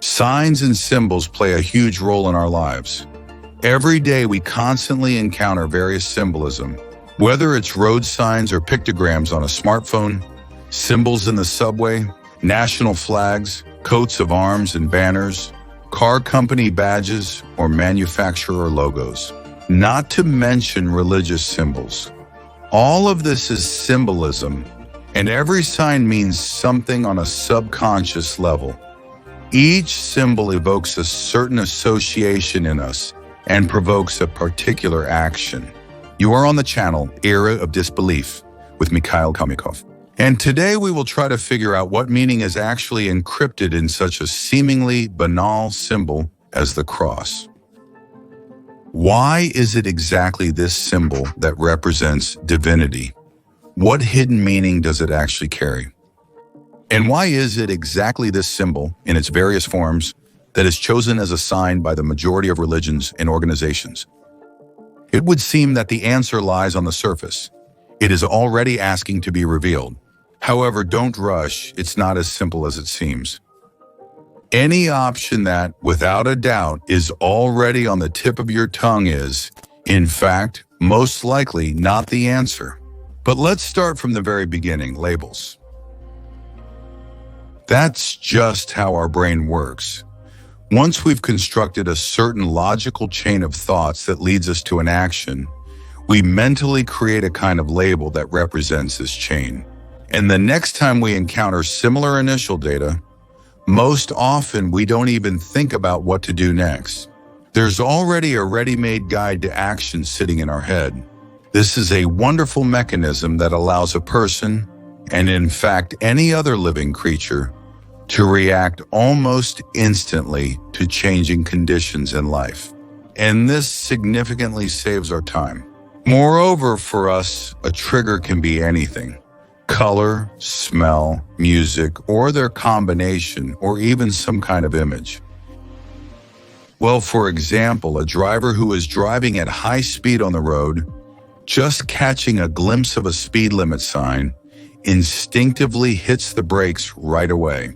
Signs and symbols play a huge role in our lives. Every day we constantly encounter various symbolism, whether it's road signs or pictograms on a smartphone, symbols in the subway, national flags, coats of arms and banners, car company badges, or manufacturer logos. Not to mention religious symbols. All of this is symbolism, and every sign means something on a subconscious level. Each symbol evokes a certain association in us and provokes a particular action. You are on the channel Era of Disbelief with Mikhail Khomyakov. And today we will try to figure out what meaning is actually encrypted in such a seemingly banal symbol as the cross. Why is it exactly this symbol that represents divinity? What hidden meaning does it actually carry? And why is it exactly this symbol, in its various forms, that is chosen as a sign by the majority of religions and organizations? It would seem that the answer lies on the surface. It is already asking to be revealed. However, don't rush, it's not as simple as it seems. Any option that, without a doubt, is already on the tip of your tongue is, in fact, most likely not the answer. But let's start from the very beginning, labels. That's just how our brain works. Once we've constructed a certain logical chain of thoughts that leads us to an action, we mentally create a kind of label that represents this chain. And the next time we encounter similar initial data, most often we don't even think about what to do next. There's already a ready-made guide to action sitting in our head. This is a wonderful mechanism that allows a person, and in fact any other living creature, to react almost instantly to changing conditions in life. And this significantly saves our time. Moreover, for us, a trigger can be anything. Color, smell, music, or their combination, or even some kind of image. Well, for example, a driver who is driving at high speed on the road, just catching a glimpse of a speed limit sign, instinctively hits the brakes right away.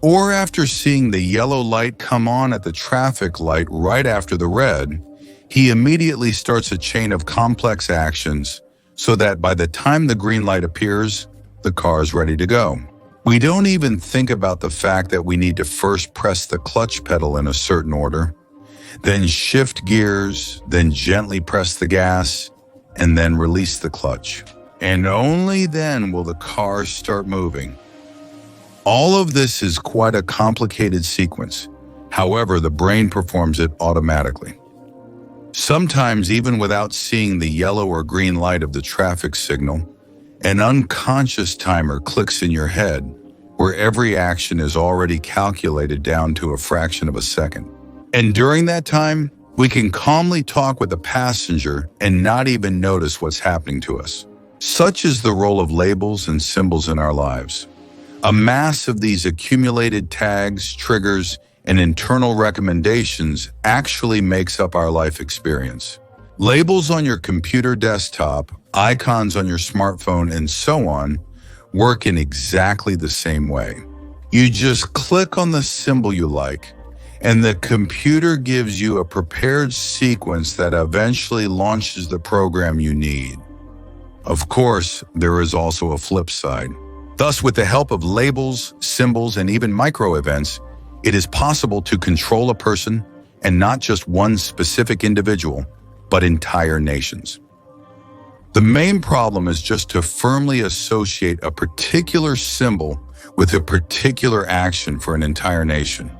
Or after seeing the yellow light come on at the traffic light right after the red, he immediately starts a chain of complex actions so that by the time the green light appears, the car is ready to go. We don't even think about the fact that we need to first press the clutch pedal in a certain order, then shift gears, then gently press the gas, and then release the clutch. And only then will the car start moving. All of this is quite a complicated sequence. However, the brain performs it automatically. Sometimes, even without seeing the yellow or green light of the traffic signal, an unconscious timer clicks in your head where every action is already calculated down to a fraction of a second. And during that time, we can calmly talk with the passenger and not even notice what's happening to us. Such is the role of labels and symbols in our lives. A mass of these accumulated tags, triggers, and internal recommendations actually makes up our life experience. Labels on your computer desktop, icons on your smartphone, and so on work in exactly the same way. You just click on the symbol you like, and the computer gives you a prepared sequence that eventually launches the program you need. Of course, there is also a flip side. Thus, with the help of labels, symbols, and even micro-events, it is possible to control a person, and not just one specific individual, but entire nations. The main problem is just to firmly associate a particular symbol with a particular action for an entire nation.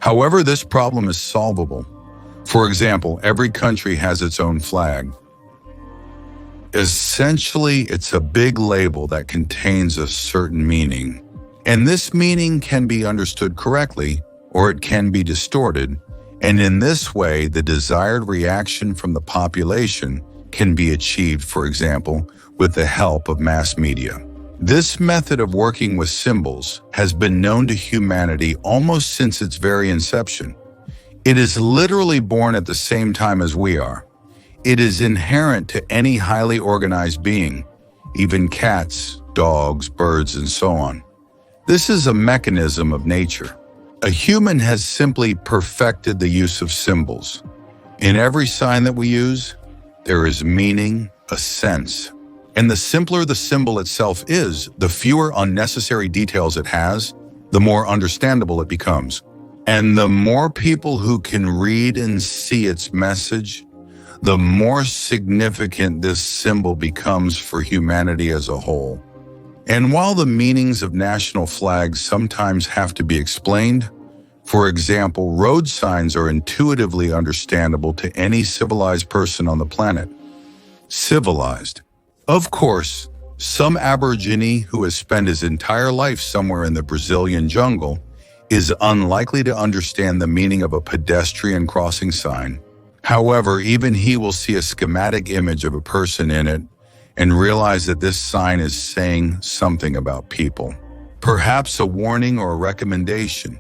However, this problem is solvable. For example, every country has its own flag. Essentially, it's a big label that contains a certain meaning. And this meaning can be understood correctly, or it can be distorted. And in this way, the desired reaction from the population can be achieved, for example, with the help of mass media. This method of working with symbols has been known to humanity almost since its very inception. It is literally born at the same time as we are. It is inherent to any highly organized being, even cats, dogs, birds, and so on. This is a mechanism of nature. A human has simply perfected the use of symbols. In every sign that we use, there is meaning, a sense. And the simpler the symbol itself is, the fewer unnecessary details it has, the more understandable it becomes. And the more people who can read and see its message, the more significant this symbol becomes for humanity as a whole. And while the meanings of national flags sometimes have to be explained, for example, road signs are intuitively understandable to any civilized person on the planet. Civilized. Of course, some Aborigine who has spent his entire life somewhere in the Brazilian jungle is unlikely to understand the meaning of a pedestrian crossing sign. However, even he will see a schematic image of a person in it and realize that this sign is saying something about people. Perhaps a warning or a recommendation.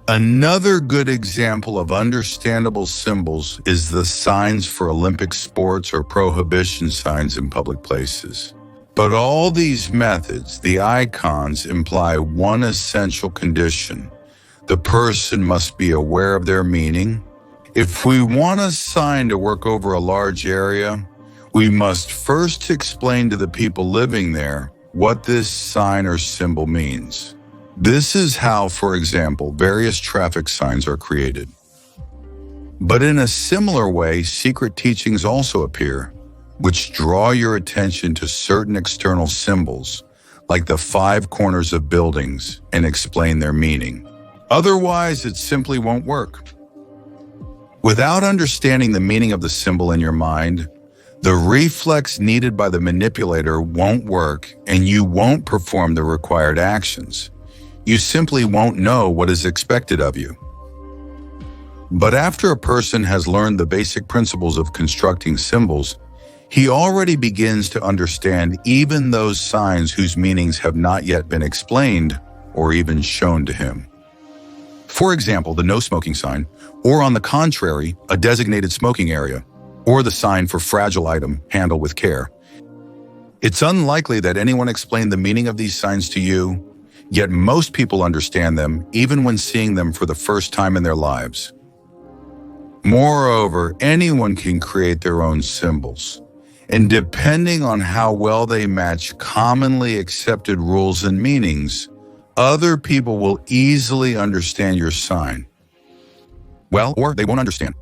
Another good example of understandable symbols is the signs for Olympic sports or prohibition signs in public places. But all these methods, the icons, imply one essential condition. The person must be aware of their meaning. If we want a sign to work over a large area, we must first explain to the people living there what this sign or symbol means. This is how, for example, various traffic signs are created. But in a similar way, secret teachings also appear, which draw your attention to certain external symbols, like the 5 corners of buildings, and explain their meaning. Otherwise, it simply won't work. Without understanding the meaning of the symbol in your mind, the reflex needed by the manipulator won't work, and you won't perform the required actions. You simply won't know what is expected of you. But after a person has learned the basic principles of constructing symbols, he already begins to understand even those signs whose meanings have not yet been explained or even shown to him. For example, the no smoking sign, or on the contrary, a designated smoking area, or the sign for fragile item, handle with care. It's unlikely that anyone explained the meaning of these signs to you, yet most people understand them even when seeing them for the first time in their lives. Moreover, anyone can create their own symbols, and depending on how well they match commonly accepted rules and meanings, other people will easily understand your sign. Well, or they won't understand.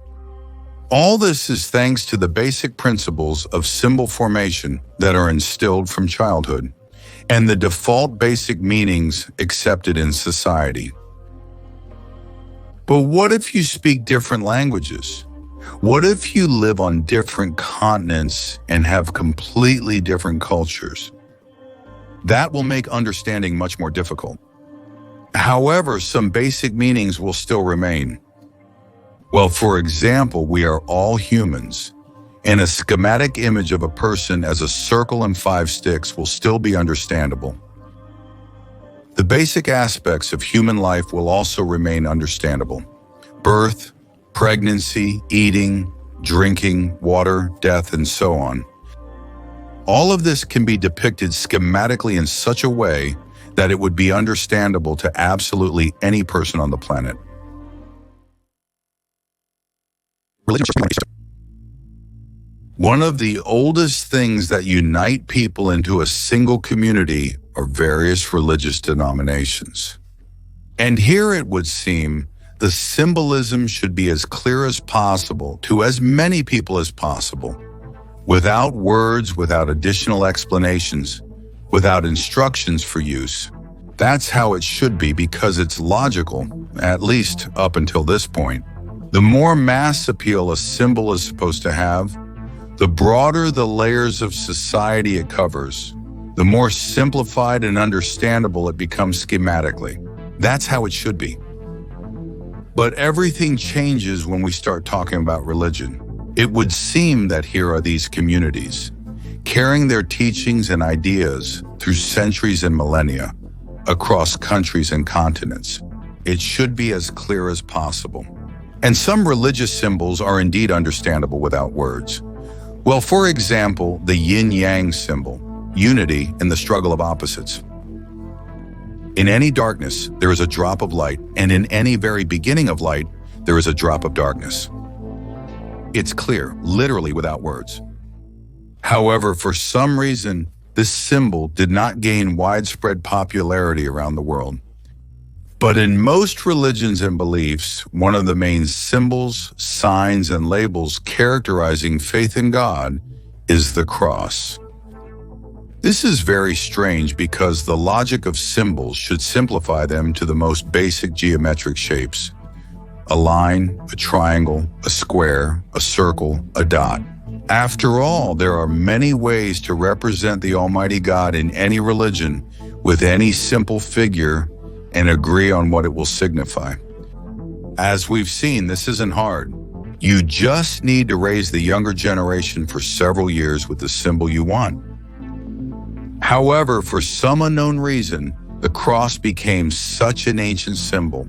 All this is thanks to the basic principles of symbol formation that are instilled from childhood, and the default basic meanings accepted in society. But what if you speak different languages? What if you live on different continents and have completely different cultures? That will make understanding much more difficult. However, some basic meanings will still remain. Well, for example, we are all humans, and a schematic image of a person as a circle and 5 sticks will still be understandable. The basic aspects of human life will also remain understandable. Birth, pregnancy, eating, drinking, water, death, and so on. All of this can be depicted schematically in such a way that it would be understandable to absolutely any person on the planet. One of the oldest things that unite people into a single community are various religious denominations. And here it would seem the symbolism should be as clear as possible to as many people as possible, without words, without additional explanations, without instructions for use. That's how it should be because it's logical, at least up until this point. The more mass appeal a symbol is supposed to have, the broader the layers of society it covers, the more simplified and understandable it becomes schematically. That's how it should be. But everything changes when we start talking about religion. It would seem that here are these communities, carrying their teachings and ideas through centuries and millennia, across countries and continents. It should be as clear as possible. And some religious symbols are indeed understandable without words. Well, for example, the yin-yang symbol, unity in the struggle of opposites. In any darkness, there is a drop of light, and in any very beginning of light, there is a drop of darkness. It's clear, literally without words. However, for some reason, this symbol did not gain widespread popularity around the world. But in most religions and beliefs, one of the main symbols, signs, and labels characterizing faith in God is the cross. This is very strange because the logic of symbols should simplify them to the most basic geometric shapes. A line, a triangle, a square, a circle, a dot. After all, there are many ways to represent the Almighty God in any religion with any simple figure and agree on what it will signify. As we've seen, this isn't hard. You just need to raise the younger generation for several years with the symbol you want. However, for some unknown reason, the cross became such an ancient symbol.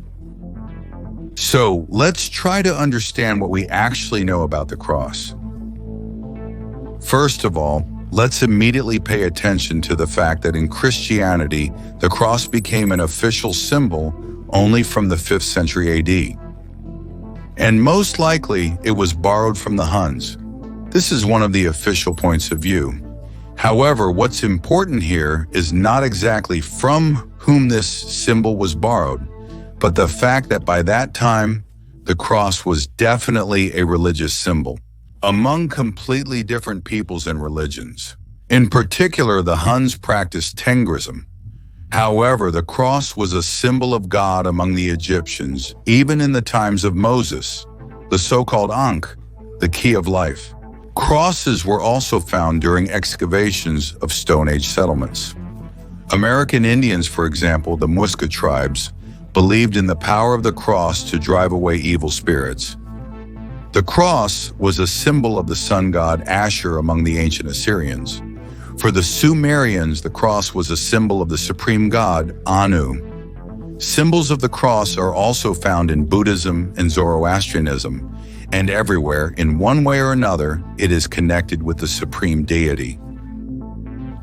So let's try to understand what we actually know about the cross. First of all, let's immediately pay attention to the fact that in Christianity, the cross became an official symbol only from the 5th century AD. And most likely, it was borrowed from the Huns. This is one of the official points of view. However, what's important here is not exactly from whom this symbol was borrowed, but the fact that by that time, the cross was definitely a religious symbol among completely different peoples and religions. In particular, the Huns practiced Tengrism. However, the cross was a symbol of God among the Egyptians, even in the times of Moses, the so-called Ankh, the key of life. Crosses were also found during excavations of Stone Age settlements. American Indians, for example, the Muisca tribes, believed in the power of the cross to drive away evil spirits. The cross was a symbol of the sun god Ashur among the ancient Assyrians. For the Sumerians, the cross was a symbol of the supreme god Anu. Symbols of the cross are also found in Buddhism and Zoroastrianism, and everywhere, in one way or another, it is connected with the supreme deity.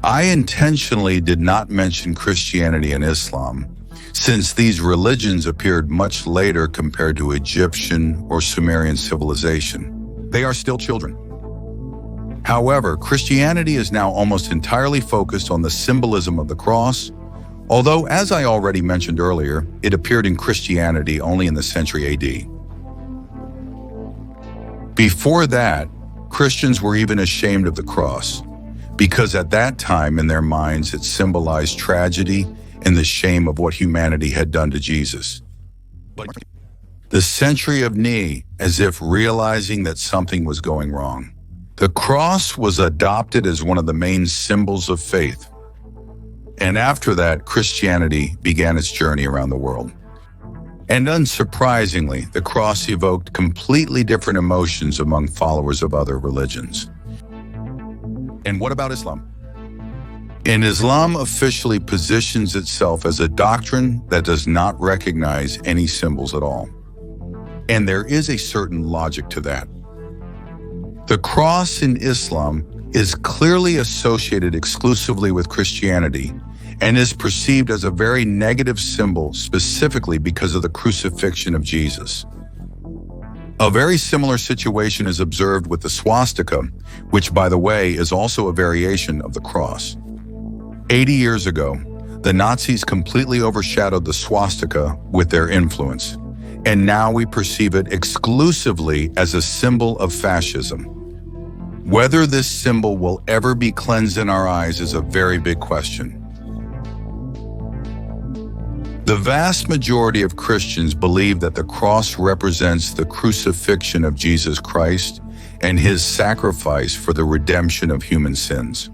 I intentionally did not mention Christianity and Islam, since these religions appeared much later compared to Egyptian or Sumerian civilization. They are still children. However, Christianity is now almost entirely focused on the symbolism of the cross, although, as I already mentioned earlier, it appeared in Christianity only in the century AD. Before that, Christians were even ashamed of the cross, because at that time in their minds it symbolized tragedy and the shame of what humanity had done to Jesus. The century of knee, as if realizing that something was going wrong. The cross was adopted as one of the main symbols of faith. And after that, Christianity began its journey around the world. And unsurprisingly, the cross evoked completely different emotions among followers of other religions. And what about Islam? And Islam officially positions itself as a doctrine that does not recognize any symbols at all. And there is a certain logic to that. The cross in Islam is clearly associated exclusively with Christianity and is perceived as a very negative symbol specifically because of the crucifixion of Jesus. A very similar situation is observed with the swastika, which, by the way, is also a variation of the cross. 80 years ago, the Nazis completely overshadowed the swastika with their influence, and now we perceive it exclusively as a symbol of fascism. Whether this symbol will ever be cleansed in our eyes is a very big question. The vast majority of Christians believe that the cross represents the crucifixion of Jesus Christ and his sacrifice for the redemption of human sins.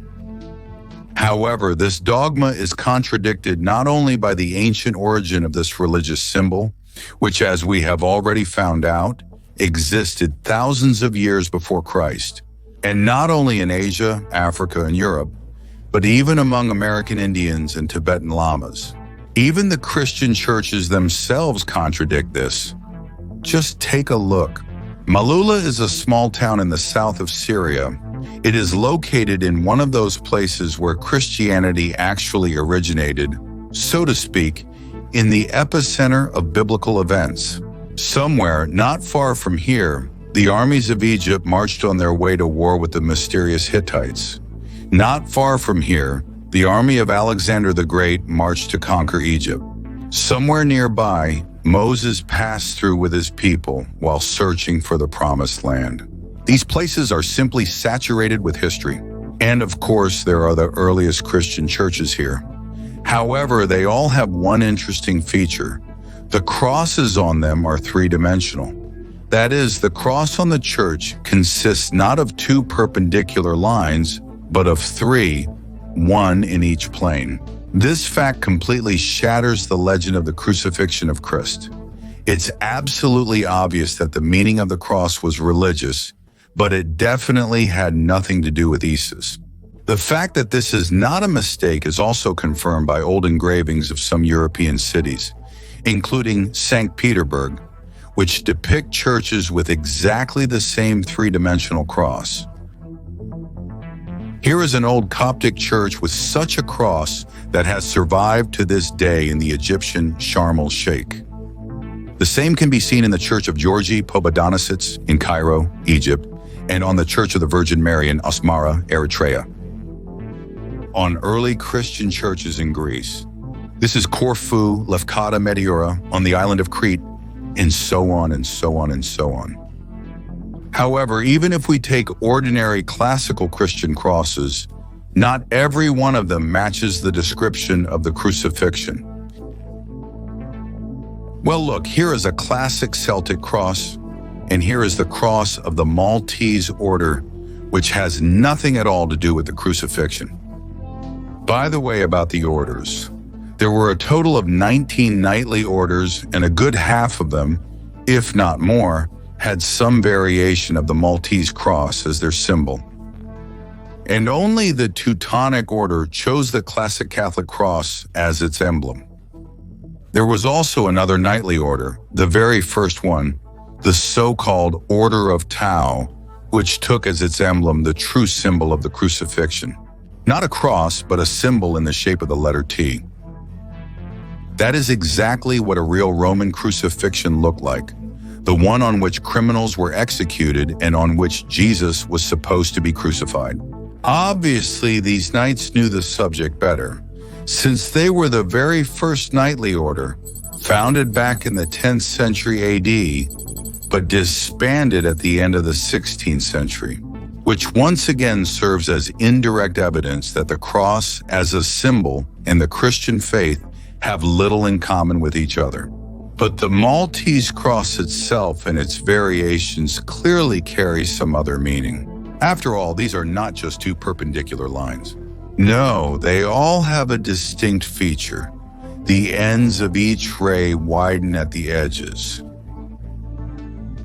However, this dogma is contradicted not only by the ancient origin of this religious symbol, which, as we have already found out, existed thousands of years before Christ, and not only in Asia, Africa, and Europe, but even among American Indians and Tibetan Lamas. Even the Christian churches themselves contradict this. Just take a look. Malula is a small town in the south of Syria. It is located in one of those places where Christianity actually originated, so to speak, in the epicenter of biblical events. Somewhere not far from here, the armies of Egypt marched on their way to war with the mysterious Hittites. Not far from here, the army of Alexander the Great marched to conquer Egypt. Somewhere nearby, Moses passed through with his people while searching for the promised land. These places are simply saturated with history. And of course, there are the earliest Christian churches here. However, they all have one interesting feature. The crosses on them are three-dimensional. That is, the cross on the church consists not of two perpendicular lines, but of three, one in each plane. This fact completely shatters the legend of the crucifixion of Christ. It's absolutely obvious that the meaning of the cross was religious, but it definitely had nothing to do with Isis. The fact that this is not a mistake is also confirmed by old engravings of some European cities, including St. Petersburg, which depict churches with exactly the same three-dimensional cross. Here is an old Coptic church with such a cross that has survived to this day in the Egyptian Sharm el-Sheikh. The same can be seen in the Church of Georgi Pobedonosits in Cairo, Egypt, and on the Church of the Virgin Mary in Asmara, Eritrea. On early Christian churches in Greece. This is Corfu, Lefkada Meteora on the island of Crete, and so on and so on and so on. However, even if we take ordinary classical Christian crosses, not every one of them matches the description of the crucifixion. Well, look, here is a classic Celtic cross, and here is the cross of the Maltese order, which has nothing at all to do with the crucifixion. By the way, about the orders, there were a total of 19 knightly orders, and a good half of them, if not more, had some variation of the Maltese cross as their symbol. And only the Teutonic Order chose the classic Catholic cross as its emblem. There was also another knightly order, the very first one, the so-called Order of Tau, which took as its emblem the true symbol of the crucifixion. Not a cross, but a symbol in the shape of the letter T. That is exactly what a real Roman crucifixion looked like, the one on which criminals were executed and on which Jesus was supposed to be crucified. Obviously, these knights knew the subject better, since they were the very first knightly order, founded back in the 10th century AD, but disbanded at the end of the 16th century, which once again serves as indirect evidence that the cross as a symbol and the Christian faith have little in common with each other. But the Maltese cross itself and its variations clearly carry some other meaning. After all, these are not just two perpendicular lines. No, they all have a distinct feature. The ends of each ray widen at the edges.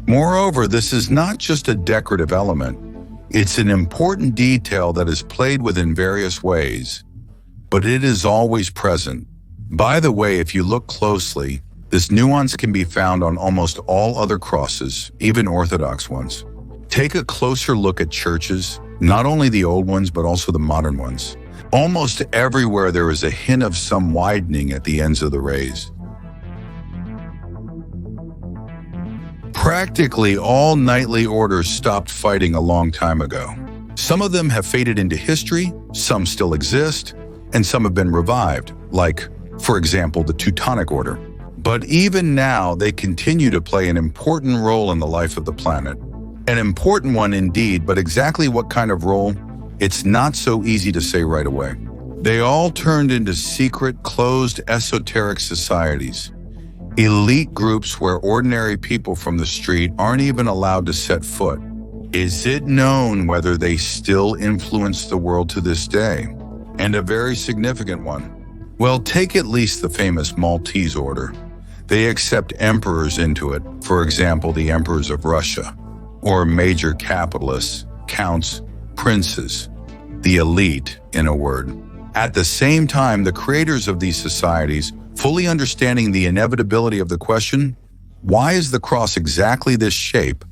Moreover, this is not just a decorative element. It's an important detail that is played with in various ways, but it is always present. By the way, if you look closely, this nuance can be found on almost all other crosses, even Orthodox ones. Take a closer look at churches, not only the old ones, but also the modern ones. Almost everywhere there is a hint of some widening at the ends of the rays. Practically all knightly orders stopped fighting a long time ago. Some of them have faded into history, some still exist, and some have been revived, like, for example, the Teutonic Order. But even now, they continue to play an important role in the life of the planet. An important one indeed, but exactly what kind of role, it's not so easy to say right away. They all turned into secret, closed, esoteric societies. Elite groups where ordinary people from the street aren't even allowed to set foot. Is it known whether they still influence the world to this day? And a very significant one. Well, take at least the famous Maltese Order. They accept emperors into it, for example, the emperors of Russia, or major capitalists, counts, princes, the elite, in a word. At the same time, the creators of these societies, fully understanding the inevitability of the question, why is the cross exactly this shape,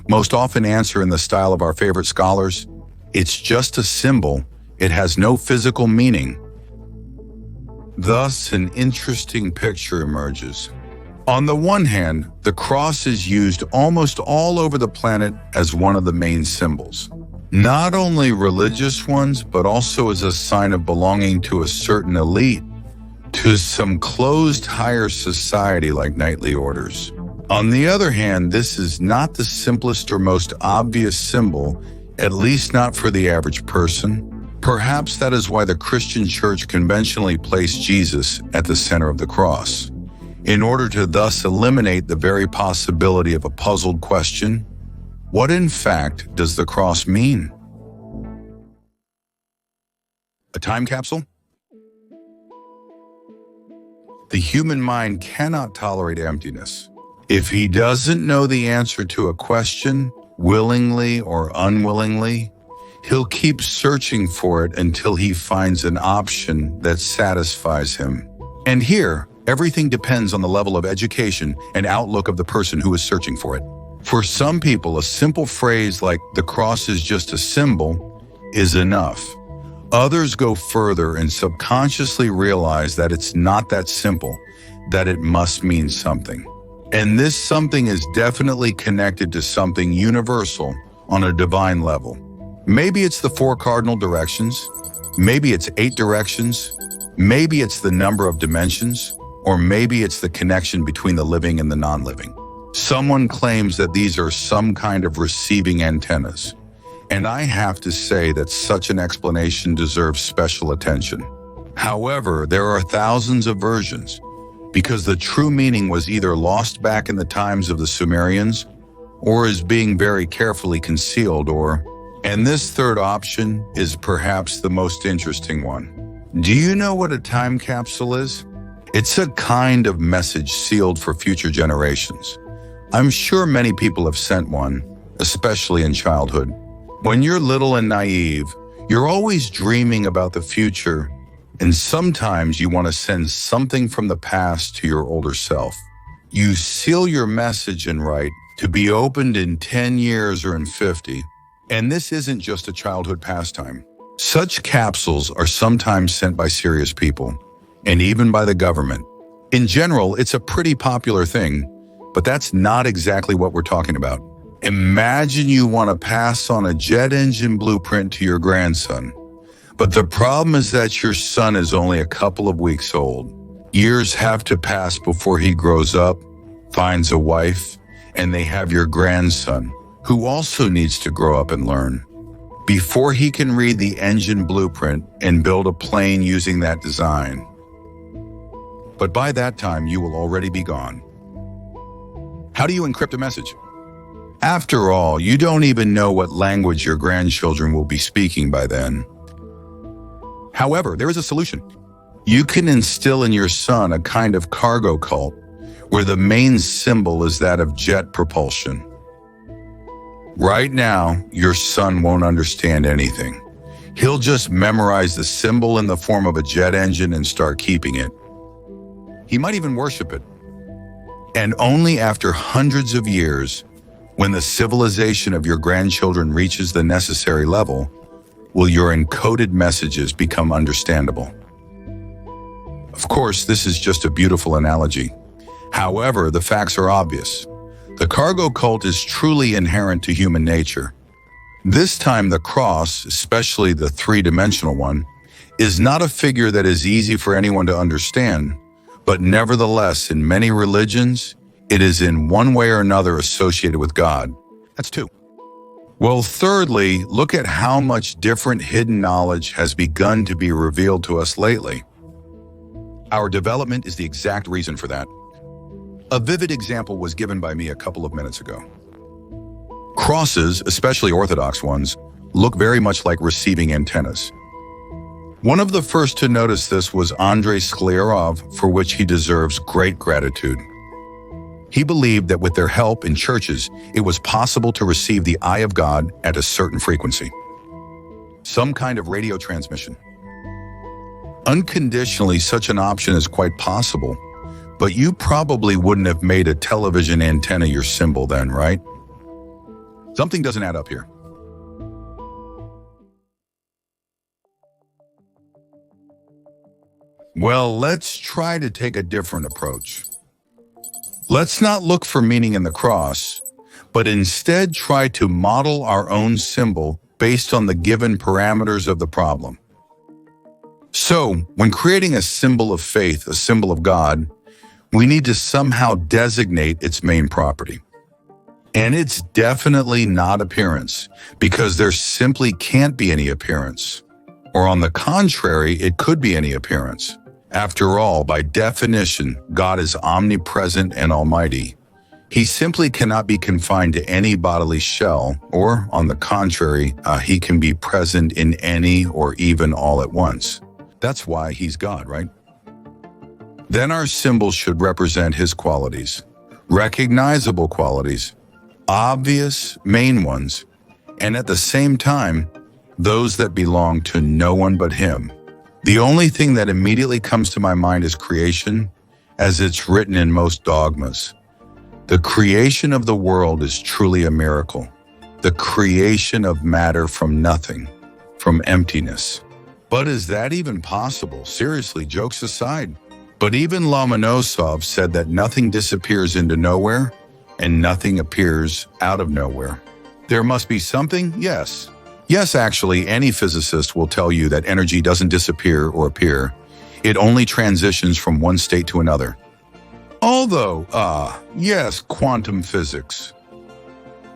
most often answer in the style of our favorite scholars, it's just a symbol, it has no physical meaning. Thus, an interesting picture emerges. On the one hand, the cross is used almost all over the planet as one of the main symbols. Not only religious ones, but also as a sign of belonging to a certain elite, to some closed higher society like knightly orders. On the other hand, this is not the simplest or most obvious symbol, at least not for the average person. Perhaps that is why the Christian Church conventionally placed Jesus at the center of the cross, in order to thus eliminate the very possibility of a puzzled question: what in fact does the cross mean? A time capsule? The human mind cannot tolerate emptiness. If he doesn't know the answer to a question, willingly or unwillingly, he'll keep searching for it until he finds an option that satisfies him. And here, everything depends on the level of education and outlook of the person who is searching for it. For some people, a simple phrase like "the cross is just a symbol" is enough. Others go further and subconsciously realize that it's not that simple, that it must mean something. And this something is definitely connected to something universal on a divine level. Maybe it's the 4 cardinal directions, maybe it's 8 directions, maybe it's the number of dimensions, or maybe it's the connection between the living and the non-living. Someone claims that these are some kind of receiving antennas, and I have to say that such an explanation deserves special attention. However, there are thousands of versions, because the true meaning was either lost back in the times of the Sumerians, or is being very carefully concealed, and this third option is perhaps the most interesting one. Do you know what a time capsule is? It's a kind of message sealed for future generations. I'm sure many people have sent one, especially in childhood. When you're little and naive, you're always dreaming about the future, and sometimes you want to send something from the past to your older self. You seal your message and write, "To be opened in 10 years or in 50. And this isn't just a childhood pastime. Such capsules are sometimes sent by serious people, and even by the government. In general, it's a pretty popular thing, but that's not exactly what we're talking about. Imagine you want to pass on a jet engine blueprint to your grandson, but the problem is that your son is only a couple of weeks old. Years have to pass before he grows up, finds a wife, and they have your grandson, who also needs to grow up and learn. Before he can read the engine blueprint and build a plane using that design. But by that time, you will already be gone. How do you encrypt a message? After all, you don't even know what language your grandchildren will be speaking by then. However, there is a solution. You can instill in your son a kind of cargo cult, where the main symbol is that of jet propulsion. Right now, your son won't understand anything. He'll just memorize the symbol in the form of a jet engine and start keeping it. He might even worship it. And only after hundreds of years, when the civilization of your grandchildren reaches the necessary level, will your encoded messages become understandable. Of course, this is just a beautiful analogy. However, the facts are obvious. The cargo cult is truly inherent to human nature. This time, the cross, especially the three-dimensional one, is not a figure that is easy for anyone to understand, but nevertheless, in many religions, it is in one way or another associated with God. That's 2. Well, thirdly, look at how much different hidden knowledge has begun to be revealed to us lately. Our development is the exact reason for that. A vivid example was given by me a couple of minutes ago. Crosses, especially Orthodox ones, look very much like receiving antennas. One of the first to notice this was Andrei Sklyarov, for which he deserves great gratitude. He believed that with their help in churches, it was possible to receive the eye of God at a certain frequency. Some kind of radio transmission. Unconditionally, such an option is quite possible, but you probably wouldn't have made a television antenna your symbol then, right? Something doesn't add up here. Well, let's try to take a different approach. Let's not look for meaning in the cross, but instead try to model our own symbol based on the given parameters of the problem. So, when creating a symbol of faith, a symbol of God, we need to somehow designate its main property. And it's definitely not appearance, because there simply can't be any appearance. Or on the contrary, it could be any appearance. After all, by definition, God is omnipresent and almighty. He simply cannot be confined to any bodily shell, or, on the contrary, he can be present in any or even all at once. That's why he's God, right? Then our symbol should represent his qualities, recognizable qualities, obvious main ones, and at the same time, those that belong to no one but him. The only thing that immediately comes to my mind is creation, as it's written in most dogmas. The creation of the world is truly a miracle. The creation of matter from nothing, from emptiness. But is that even possible? Seriously, jokes aside. But even Lomonosov said that nothing disappears into nowhere and nothing appears out of nowhere. There must be something? Yes. Yes, actually, any physicist will tell you that energy doesn't disappear or appear. It only transitions from one state to another. Although, yes, quantum physics.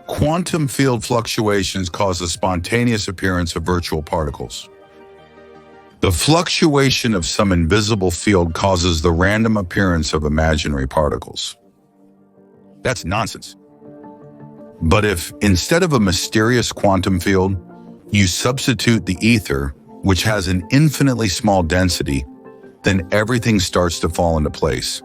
Quantum field fluctuations cause the spontaneous appearance of virtual particles. The fluctuation of some invisible field causes the random appearance of imaginary particles. That's nonsense. But if, instead of a mysterious quantum field, you substitute the ether, which has an infinitely small density, then everything starts to fall into place.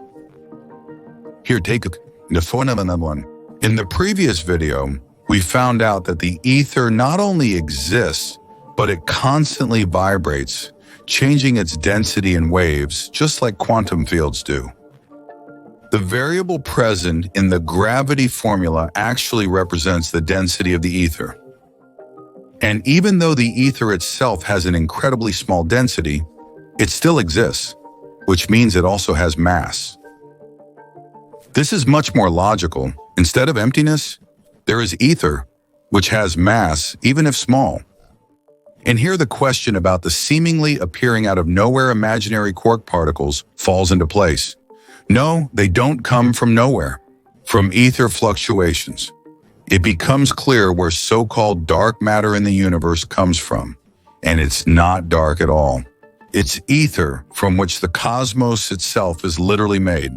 Here, take another one. In the previous video, we found out that the ether not only exists, but it constantly vibrates, changing its density in waves, just like quantum fields do. The variable present in the gravity formula actually represents the density of the ether. And even though the ether itself has an incredibly small density, it still exists, which means it also has mass. This is much more logical. Instead of emptiness, there is ether, which has mass, even if small. And here the question about the seemingly appearing out of nowhere imaginary quark particles falls into place. No, they don't come from nowhere, from ether fluctuations. It becomes clear where so-called dark matter in the universe comes from, and it's not dark at all. It's ether from which the cosmos itself is literally made.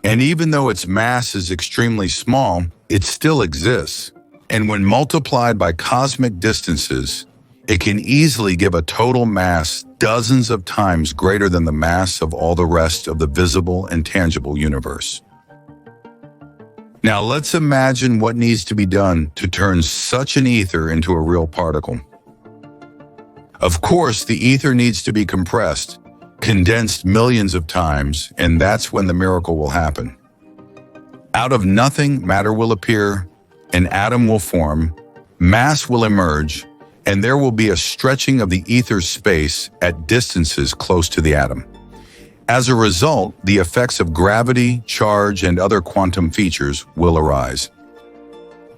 And even though its mass is extremely small, it still exists. And when multiplied by cosmic distances, it can easily give a total mass dozens of times greater than the mass of all the rest of the visible and tangible universe. Now let's imagine what needs to be done to turn such an ether into a real particle. Of course, the ether needs to be compressed, condensed millions of times, and that's when the miracle will happen. Out of nothing, matter will appear, an atom will form, mass will emerge, and there will be a stretching of the ether's space at distances close to the atom. As a result, the effects of gravity, charge, and other quantum features will arise.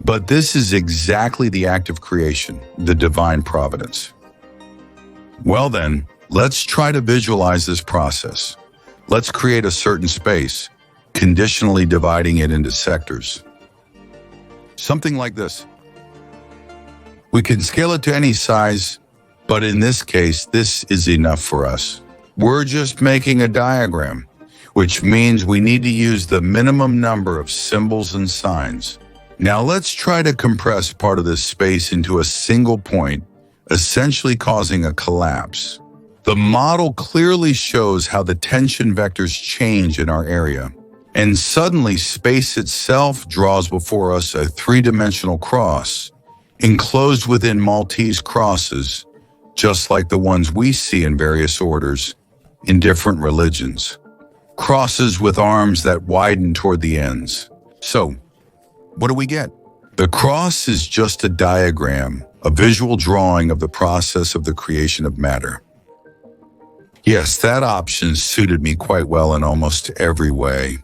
But this is exactly the act of creation, the divine providence. Well then, let's try to visualize this process. Let's create a certain space, conditionally dividing it into sectors. Something like this. We can scale it to any size, but in this case, this is enough for us. We're just making a diagram, which means we need to use the minimum number of symbols and signs. Now let's try to compress part of this space into a single point, essentially causing a collapse. The model clearly shows how the tension vectors change in our area, and suddenly space itself draws before us a three-dimensional cross, enclosed within Maltese crosses, just like the ones we see in various orders, in different religions. Crosses with arms that widen toward the ends. So, what do we get? The cross is just a diagram, a visual drawing of the process of the creation of matter. Yes, that option suited me quite well in almost every way.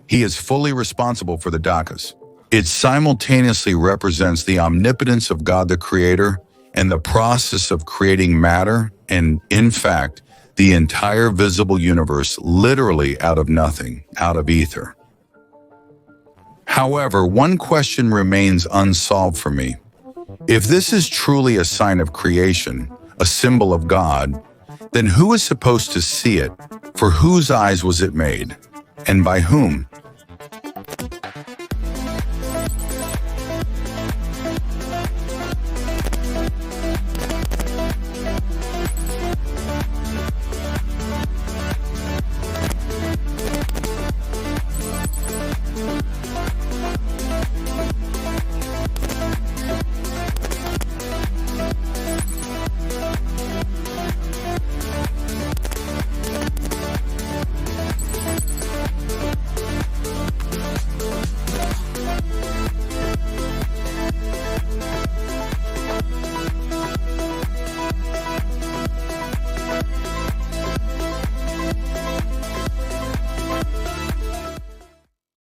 He is fully responsible for the dakas. It simultaneously represents the omnipotence of God the Creator and the process of creating matter and, in fact, the entire visible universe literally out of nothing, out of ether. However, one question remains unsolved for me. If this is truly a sign of creation, a symbol of God, then who is supposed to see it? For whose eyes was it made? And by whom?